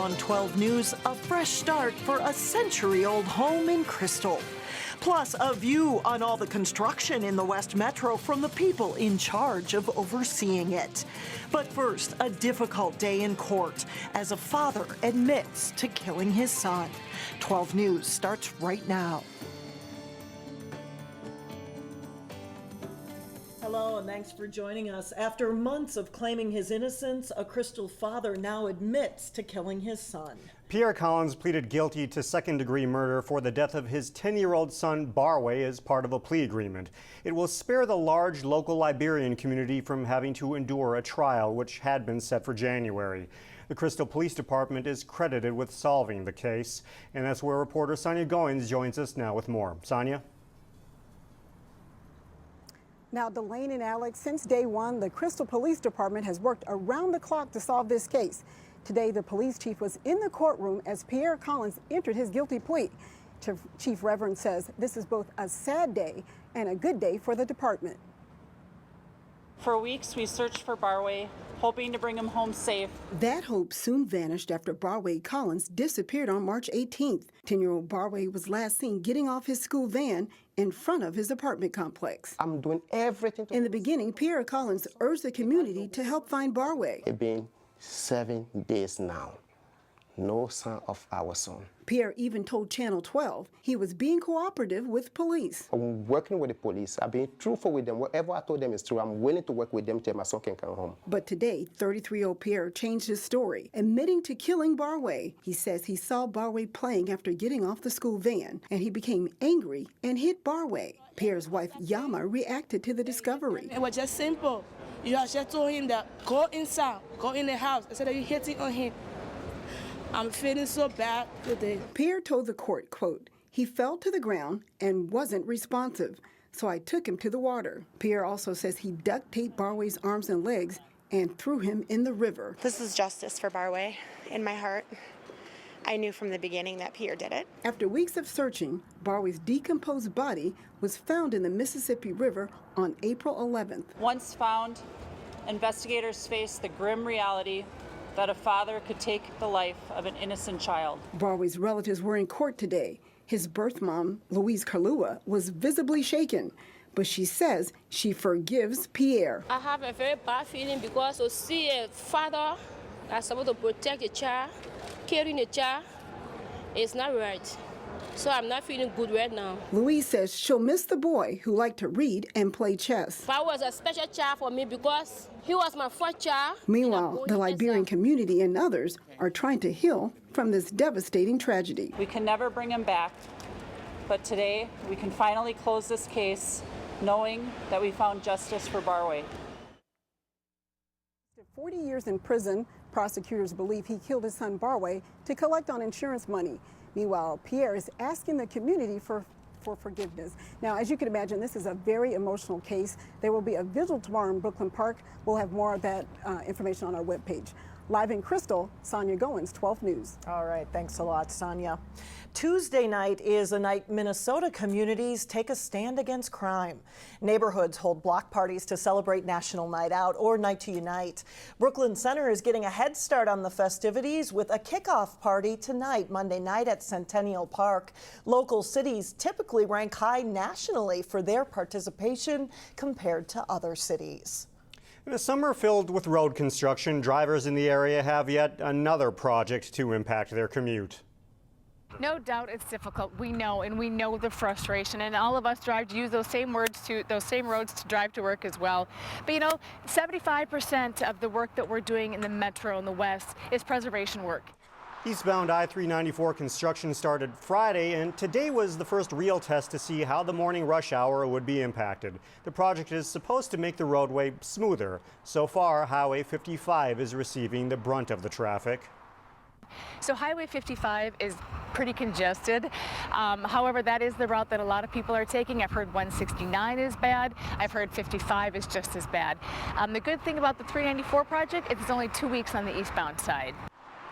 on 12 News, a fresh start for a century-old home in Crystal. Plus, a view on all the construction in the West Metro from the people in charge of overseeing it. But first, a difficult day in court as a father admits to killing his son. 12 News starts right now. Hello, and thanks for joining us. After months of claiming his innocence, a Crystal father now admits to killing his son. Pierre Collins pleaded guilty to second-degree murder for the death of his 10-year-old son, Barway, as part of a plea agreement. It will spare the large local Liberian community from having to endure a trial which had been set for January. The Crystal Police Department is credited with solving the case, and that's where reporter Sonia Goins joins us now with more. Sonia? Now, Delane and Alex, since day one, the Crystal Police Department has worked around the clock to solve this case. Today, the police chief was in the courtroom as Pierre Collins entered his guilty plea. Chief Reverend says this is both a sad day and a good day for the department. For weeks, we searched for Barway, hoping to bring him home safe. That hope soon vanished after Barway Collins disappeared on March 18th. 10-year-old Barway was last seen getting off his school van in front of his apartment complex. I'm doing everything. In the beginning, Pierre Collins urged the community to help find Barway. It's been 7 days now. No sign of our son. Pierre even told Channel 12 he was being cooperative with police. I'm working with the police. I've been truthful with them. Whatever I told them is true. I'm willing to work with them till my son can come home. But today, 33-year-old Pierre changed his story, admitting to killing Barway. He says he saw Barway playing after getting off the school van, and he became angry and hit Barway. Pierre's wife, Yama, reacted to the discovery. It was just simple. You just told him that go inside, go in the house, instead of you hitting on him. I'm feeling so bad today. Pierre told the court, quote, he fell to the ground and wasn't responsive, so I took him to the water. Pierre also says he duct taped Barway's arms and legs and threw him in the river. This is justice for Barway in my heart. I knew from the beginning that Pierre did it. After weeks of searching, Barway's decomposed body was found in the Mississippi River on April 11th. Once found, investigators faced the grim reality that a father could take the life of an innocent child. Barway's relatives were in court today. His birth mom, Louise Kalua, was visibly shaken, but she says she forgives Pierre. I have a very bad feeling because to see a father that's supposed to protect a child, carrying a child, is not right. So I'm not feeling good right now. Louise says she'll miss the boy who liked to read and play chess. That was a special child for me because he was my first child. Meanwhile, the Liberian community and others are trying to heal from this devastating tragedy. We can never bring him back, but today we can finally close this case knowing that we found justice for Barway. After 40 years in prison, prosecutors believe he killed his son Barway to collect on insurance money. Meanwhile, Pierre is asking the community for forgiveness. Now, as you can imagine, this is a very emotional case. There will be a vigil tomorrow in Brooklyn Park. We'll have more of that information on our webpage. Live in Crystal, Sonia Goins, 12 News. All right, thanks a lot, Sonia. Tuesday night is a night Minnesota communities take a stand against crime. Neighborhoods hold block parties to celebrate National Night Out or Night to Unite. Brooklyn Center is getting a head start on the festivities with a kickoff party tonight, Monday night at Centennial Park. Local cities typically rank high nationally for their participation compared to other cities. In a summer filled with road construction, drivers in the area have yet another project to impact their commute. No doubt it's difficult. We know, and we know the frustration, and all of us use those same roads to drive to work as well. But you know, 75% of the work that we're doing in the metro in the west is preservation work. Eastbound I-394 construction started Friday, and today was the first real test to see how the morning rush hour would be impacted. The project is supposed to make the roadway smoother. So far, Highway 55 is receiving the brunt of the traffic. So Highway 55 is pretty congested. However, that is the route that a lot of people are taking. I've heard 169 is bad. I've heard 55 is just as bad. The good thing about the 394 project is it's only 2 weeks on the eastbound side.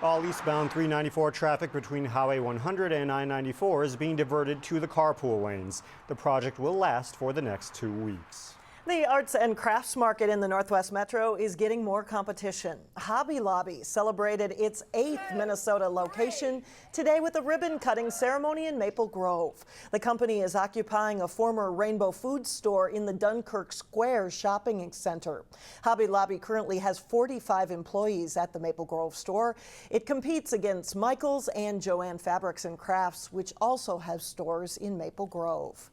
All eastbound 394 traffic between Highway 100 and I-94 is being diverted to the carpool lanes. The project will last for the next 2 weeks. The arts and crafts market in the Northwest Metro is getting more competition. Hobby Lobby celebrated its 8th Minnesota location today with a ribbon-cutting ceremony in Maple Grove. The company is occupying a former Rainbow Food store in the Dunkirk Square shopping center. Hobby Lobby currently has 45 employees at the Maple Grove store. It competes against Michaels and Joann Fabrics and Crafts, which also have stores in Maple Grove.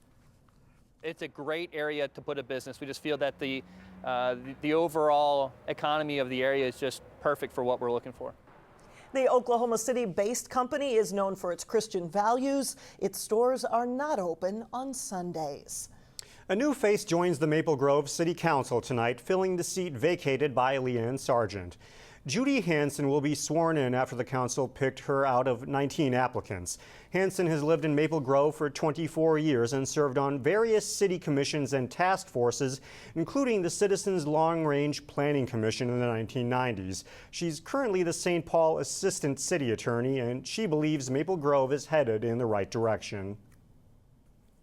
It's a great area to put a business. We just feel that the overall economy of the area is just perfect for what we're looking for. The Oklahoma City-based company is known for its Christian values. Its stores are not open on Sundays. A new face joins the Maple Grove City Council tonight, filling the seat vacated by Leanne Sargent. Judy Hansen will be sworn in after the council picked her out of 19 applicants. Hansen has lived in Maple Grove for 24 years and served on various city commissions and task forces, including the Citizens Long Range Planning Commission in the 1990s. She's currently the St. Paul Assistant City Attorney, and she believes Maple Grove is headed in the right direction.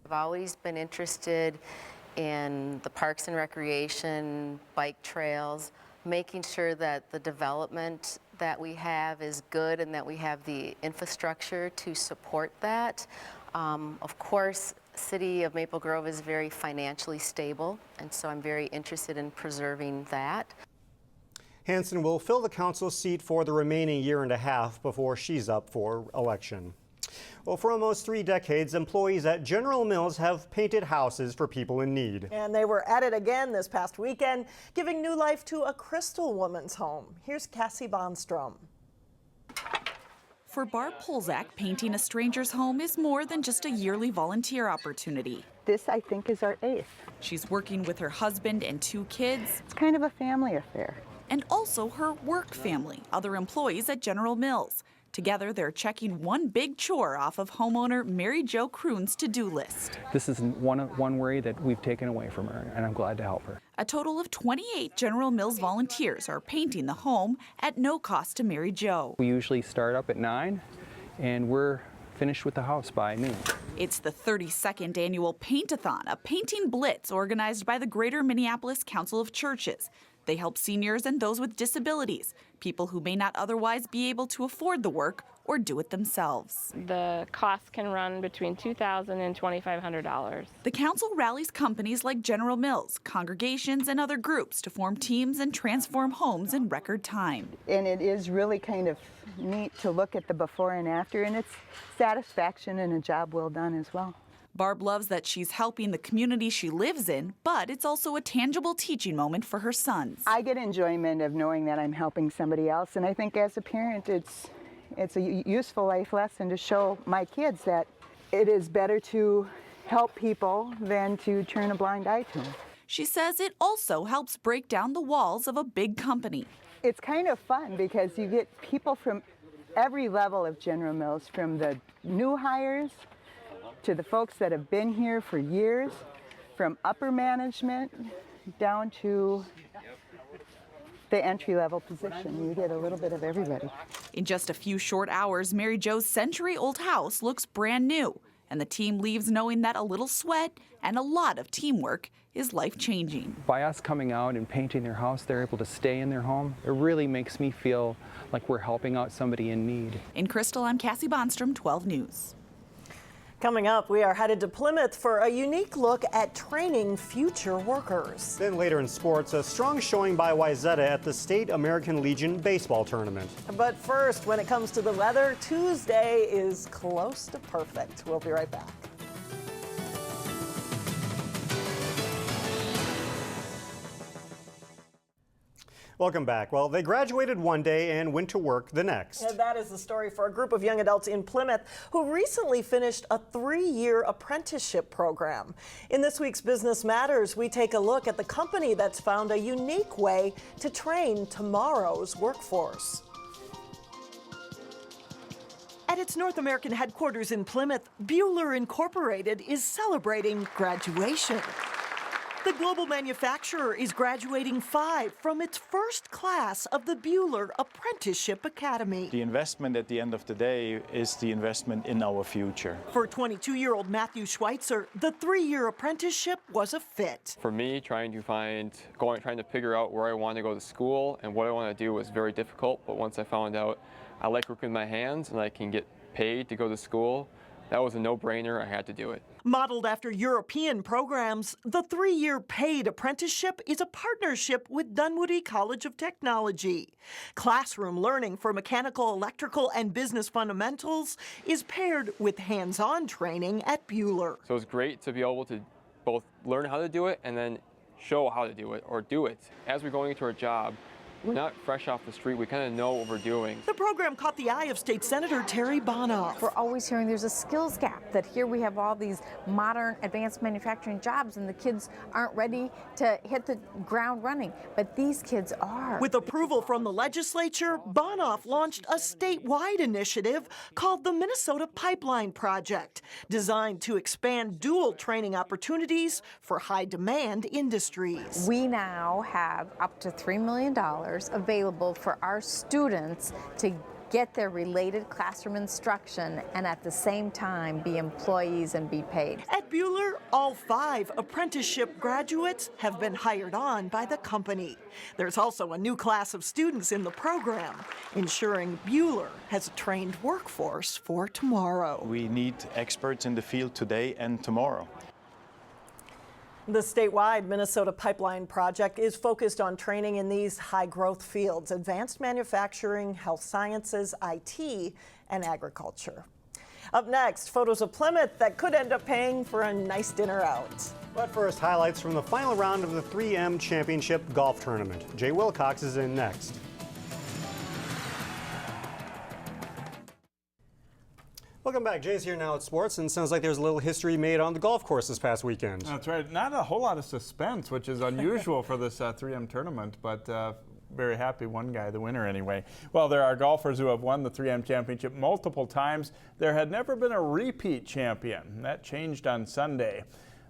I've always been interested in the parks and recreation, bike trails, making sure that the development that we have is good and that we have the infrastructure to support that. Of course, City of Maple Grove is very financially stable, and so I'm very interested in preserving that. Hansen will fill the council seat for the remaining year and a half before she's up for election. Well, for almost 3 decades, employees at General Mills have painted houses for people in need. And they were at it again this past weekend, giving new life to a Crystal Woman's home. Here's Cassie Bonstrom. For Barb Polzak, painting a stranger's home is more than just a yearly volunteer opportunity. This, I think, is our 8th. She's working with her husband and 2 kids. It's kind of a family affair. And also her work family, other employees at General Mills. Together, they're checking one big chore off of homeowner Mary Jo Kroon's to-do list. This is one worry that we've taken away from her, and I'm glad to help her. A total of 28 General Mills volunteers are painting the home at no cost to Mary Jo. We usually start up at 9, and we're finished with the house by noon. It's the 32nd annual Paint-a-Thon, a painting blitz organized by the Greater Minneapolis Council of Churches. They help seniors and those with disabilities, people who may not otherwise be able to afford the work or do it themselves. The cost can run between $2,000 and $2,500. The council rallies companies like General Mills, congregations, and other groups to form teams and transform homes in record time. And it is really kind of neat to look at the before and after, and it's satisfaction and a job well done as well. Barb loves that she's helping the community she lives in, but it's also a tangible teaching moment for her sons. I get enjoyment of knowing that I'm helping somebody else, and I think as a parent it's a useful life lesson to show my kids that it is better to help people than to turn a blind eye to them. She says it also helps break down the walls of a big company. It's kind of fun because you get people from every level of General Mills, from the new hires to the folks that have been here for years, from upper management down to the entry-level position. You get a little bit of everybody. In just a few short hours, Mary Jo's century-old house looks brand new, and the team leaves knowing that a little sweat and a lot of teamwork is life-changing. By us coming out and painting their house, they're able to stay in their home. It really makes me feel like we're helping out somebody in need. In Crystal, I'm Cassie Bonstrom, 12 News. Coming up, we are headed to Plymouth for a unique look at training future workers. Then later in sports, a strong showing by Wayzata at the State American Legion baseball tournament. But first, when it comes to the weather, Tuesday is close to perfect. We'll be right back. Welcome back. Well, they graduated one day and went to work the next. And that is the story for a group of young adults in Plymouth who recently finished a 3-year apprenticeship program. In this week's Business Matters, we take a look at the company that's found a unique way to train tomorrow's workforce. At its North American headquarters in Plymouth, Buhler Incorporated is celebrating graduation. The global manufacturer is graduating 5 from its first class of the Buhler Apprenticeship Academy. The investment at the end of the day is the investment in our future. For 22-year-old Matthew Schweitzer, the 3-year apprenticeship was a fit. For me, trying to figure out where I want to go to school and what I want to do was very difficult, but once I found out I like working with my hands and I can get paid to go to school, that was a no-brainer. I had to do it. Modeled after European programs, the 3-year paid apprenticeship is a partnership with Dunwoody College of Technology. Classroom learning for mechanical, electrical, and business fundamentals is paired with hands-on training at Buhler. So it's great to be able to both learn how to do it and then show how to do it or do it. As we're going into our job, we're not fresh off the street. We kind of know what we're doing. The program caught the eye of State Senator Terry Bonoff. We're always hearing there's a skills gap, that here we have all these modern advanced manufacturing jobs and the kids aren't ready to hit the ground running, but these kids are. With approval from the legislature, Bonoff launched a statewide initiative called the Minnesota Pipeline Project, designed to expand dual training opportunities for high-demand industries. We now have up to $3 million available for our students to get their related classroom instruction and at the same time be employees and be paid. At Buhler, all 5 apprenticeship graduates have been hired on by the company. There's also a new class of students in the program, ensuring Buhler has a trained workforce for tomorrow. We need experts in the field today and tomorrow. The statewide Minnesota Pipeline Project is focused on training in these high-growth fields: advanced manufacturing, health sciences, IT, and agriculture. Up next, photos of Plymouth that could end up paying for a nice dinner out. But first, highlights from the final round of the 3M Championship Golf Tournament. Jay Wilcox is in next. Welcome back. Jay's here now at Sports, and sounds like there's a little history made on the golf course this past weekend. That's right. Not a whole lot of suspense, which is unusual for this 3M tournament, but very happy one guy, the winner anyway. Well, there are golfers who have won the 3M championship multiple times. There had never been a repeat champion. That changed on Sunday.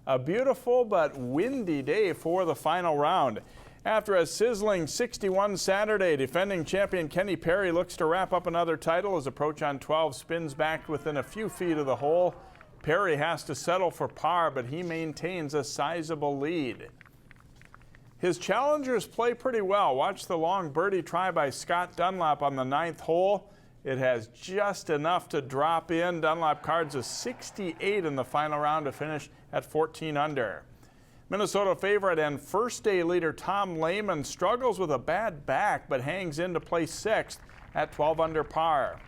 A beautiful but windy day for the final round. After a sizzling 61 Saturday, defending champion Kenny Perry looks to wrap up another title. His approach on 12 spins back within a few feet of the hole. Perry has to settle for par, but he maintains a sizable lead. His challengers play pretty well. Watch the long birdie try by Scott Dunlap on the 9th hole. It has just enough to drop in. Dunlap cards a 68 in the final round to finish at 14 under. Minnesota favorite and first day leader Tom Lehman struggles with a bad back but hangs in to place 6th at 12 under par.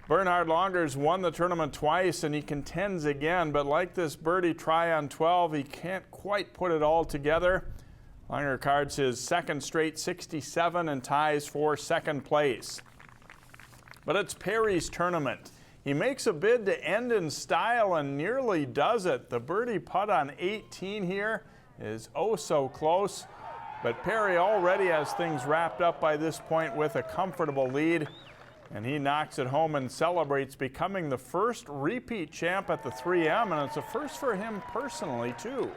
Bernhard Longer's won the tournament twice and he contends again, but like this birdie try on 12, he can't quite put it all together. Longer cards his second straight 67 and ties for second place. But it's Perry's tournament. He makes a bid to end in style and nearly does it. The birdie putt on 18 here is oh so close, but Perry already has things wrapped up by this point with a comfortable lead, and he knocks it home and celebrates becoming the first repeat champ at the 3M, and it's a first for him personally too.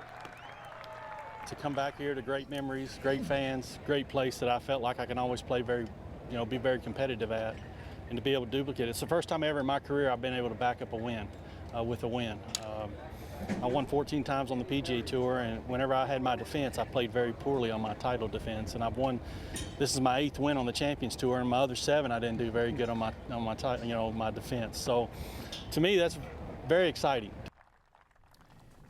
To come back here to great memories, great fans, great place that I felt like I can always play be very competitive at. And to be able to duplicate it. It's the first time ever in my career I've been able to back up a win with a win. I won 14 times on the PGA Tour, and whenever I had my defense, I played very poorly on my title defense. And I've won. This is my 8th win on the Champions Tour, and my other 7 I didn't do very good on my defense. So, to me, that's very exciting.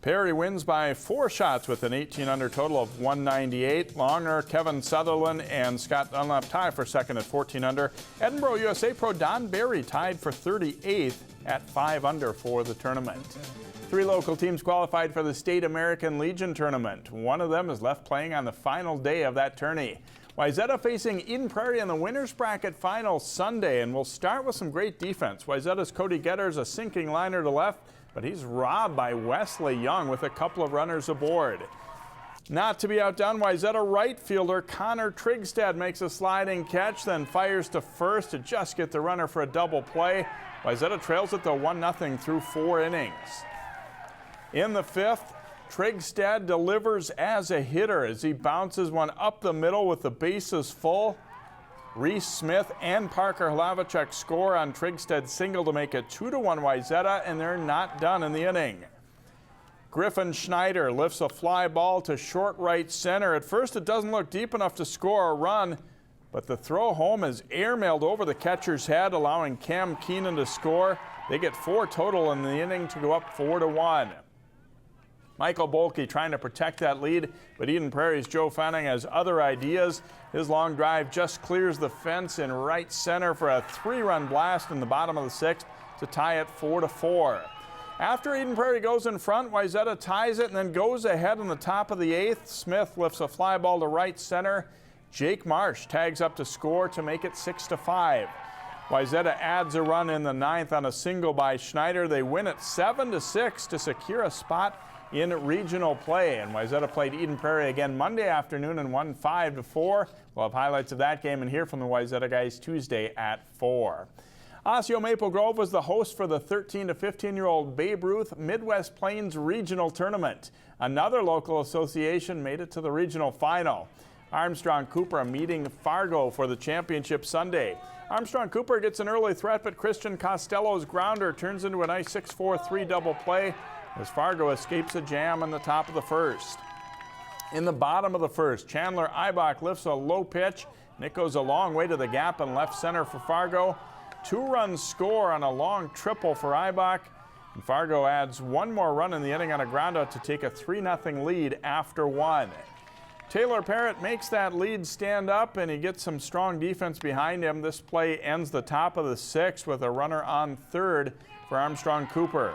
Perry wins by 4 shots with an 18 under total of 198. Longer, Kevin Sutherland, and Scott Dunlap tie for second at 14 under. Edinburgh USA pro Don Barry tied for 38th at 5 under for the tournament. 3 local teams qualified for the State American Legion tournament. One of them is left playing on the final day of that tourney. Wayzata facing in Prairie in the winner's bracket final Sunday, and we'll start with some great defense. Wayzata's Cody Getter's a sinking liner to left, but he's robbed by Wesley Young with a couple of runners aboard. Not to be outdone, Wayzata right fielder Connor Trigstad makes a sliding catch, then fires to first to just get the runner for a double play. Wayzata trails it to 1-0 through 4 innings. In the 5th, Trigstead delivers as a hitter as he bounces one up the middle with the bases full. Reese Smith and Parker Hlavacek score on Trigstead's single to make it 2-1 Wayzata, and they're not done in the inning. Griffin Schneider lifts a fly ball to short right center. At first it doesn't look deep enough to score a run, but the throw home is airmailed over the catcher's head, allowing Cam Keenan to score. They get 4 total in the inning to go up 4-1. Michael Bolke trying to protect that lead, but Eden Prairie's Joe Fanning has other ideas. His long drive just clears the fence in right center for a 3-run blast in the bottom of the 6th to tie it 4-4. After Eden Prairie goes in front, Wayzata ties it and then goes ahead in the top of the 8th. Smith lifts a fly ball to right center. Jake Marsh tags up to score to make it 6-5. Wayzata adds a run in the 9th on a single by Schneider. They win it 7-6 to secure a spot in regional play. And Wayzata played Eden Prairie again Monday afternoon and won 5-4. We'll have highlights of that game and hear from the Wayzata guys Tuesday at 4. Osseo Maple Grove was the host for the 13 to 15-year-old Babe Ruth Midwest Plains Regional Tournament. Another local association made it to the regional final. Armstrong Cooper meeting Fargo for the championship Sunday. Armstrong Cooper gets an early threat, but Christian Costello's grounder turns into a nice 6-4-3 double play as Fargo escapes a jam in the top of the 1st. In the bottom of the 1st, Chandler Eibach lifts a low pitch, and it goes a long way to the gap in left center for Fargo. 2-run score on a long triple for Eibach, and Fargo adds 1 more run in the inning on a groundout to take a 3-0 lead after 1. Taylor Parrott makes that lead stand up, and he gets some strong defense behind him. This play ends the top of the 6th with a runner on 3rd for Armstrong Cooper.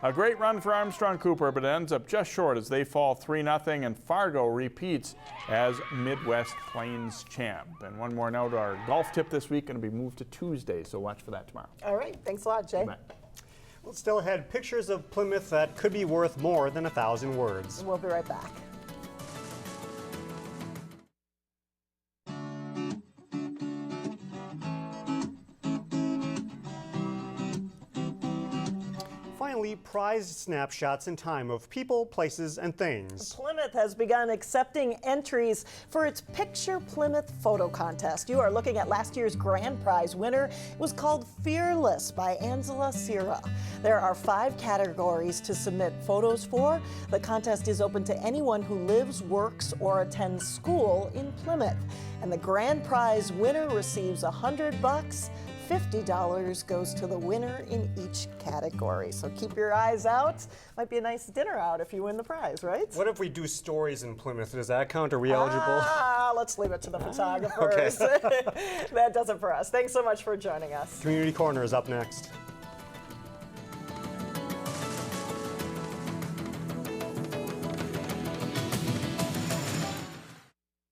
A great run for Armstrong Cooper, but it ends up just short as they fall 3-0, and Fargo repeats as Midwest Plains champ. And one more note, our golf tip this week going to be moved to Tuesday, so watch for that tomorrow. All right, thanks a lot, Jay. Well, still ahead, pictures of Plymouth that could be worth more than 1,000 words. We'll be right back. Finally, prized snapshots in time of people, places, and things. Plymouth has begun accepting entries for its Picture Plymouth photo contest. You are looking at last year's grand prize winner. It was called Fearless by Angela Sierra. There are 5 categories to submit photos for. The contest is open to anyone who lives, works, or attends school in Plymouth. And the grand prize winner receives $100. $50 goes to the winner in each category. So keep your eyes out. Might be a nice dinner out if you win the prize, right? What if we do stories in Plymouth? Does that count? Are we eligible? Let's leave it to the photographers. Okay. That does it for us. Thanks so much for joining us. Community Corner is up next.